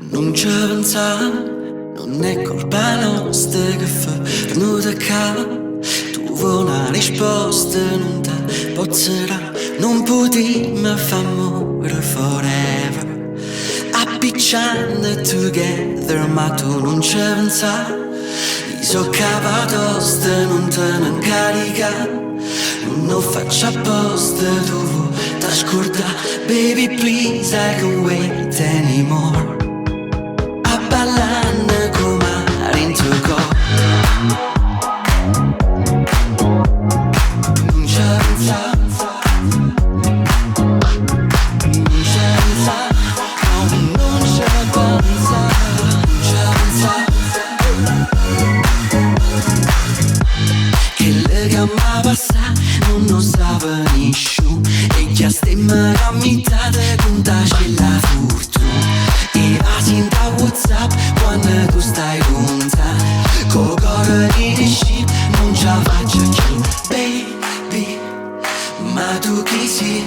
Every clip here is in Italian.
Non ci pensare, non è colpa nostra che fa venuta qua. Tu vuoi una risposta, non te posso dare. Non potremmo fare amore forever, appicciando together, ma tu non ci pensare. Io so capatosta, non te ne incaricare. Non lo faccio apposta, tu vuoi t'ascoltare. Baby please, I can't wait anymore. A ballare come dentro il corpo. Non ci pensare, non ci pensare, no, non ci pensare, non ci pensare. Che le gamma passa non lo sa nessuno, e già stiamo camminate con ta la fortuna. E va da WhatsApp quando tu stai con te, con cuore di ship non ce la faccio più. Baby, ma tu chi sei?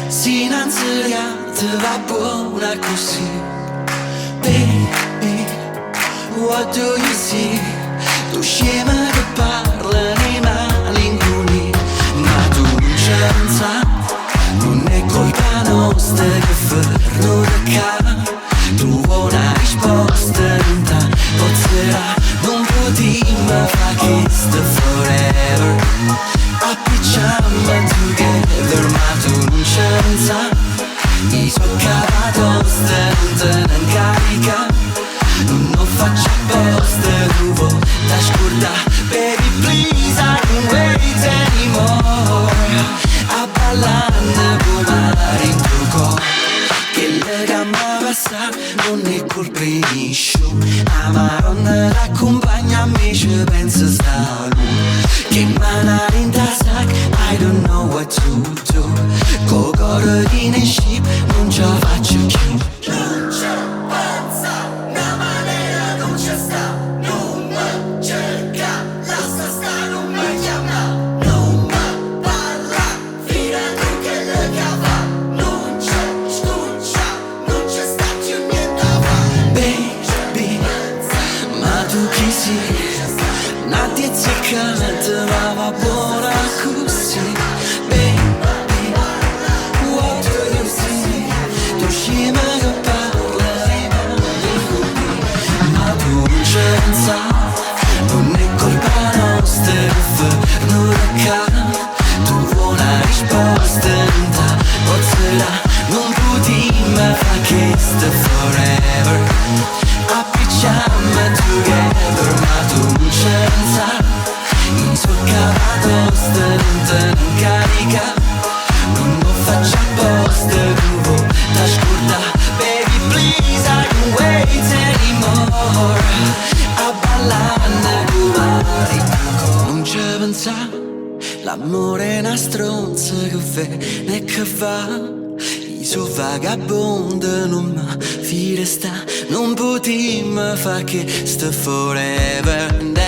Si innanzitutto va buona così. Baby, what do you see? Tu scema che parla nei malinconi, ma tu non ci pensa. Non è colpa nostra che ferno da ca. Tu vuoi una risposta, non te pozzerà. Non potremmo fare questo forever, appicciamo together, ma tu non ci pensa. Io so capatosta, non te ne incarica. Non lo faccio apposta, tu vuoi t'ascoltare. Baby please, I can't wait anymore. A ballare come dentro il corpo. Che le gamma passa non è colpa di nessuno. La maronna l'accompagna a me, ci pensa sta lui. Che manare in tasca, I don't know what to do. Con cuore di ne ship non ce la faccio più. Non c'è pensa, una maniera non c'è sta. Non mi cerca, lascia sta, non mi chiama. Non mi parla, fino a tu che le cava. Non c'è scuccia, non c'è sta più niente a fare. Baby, ma tu chi sei? Una tizia canta, ma va buona così. Baby, what do you see? Tu scema che parla, ma tu non ci pensa. Non è colpa nostra che ferno da ca. Tu vuoi una risposta, non te pozzerà. Non potremmo fare questo forever, appicciamo together, ma tu non ci pensa. Io so capatosta, non te ne incarica. Non lo faccio apposta, tu vuoi t'ascoltare. Baby please, I can't wait anymore. A ballare come dentro. Non ci pensa, l'amore è una stronza che viene e che va. Io so vagabondo, non mi fide sta. Non potremmo fare che sta forever.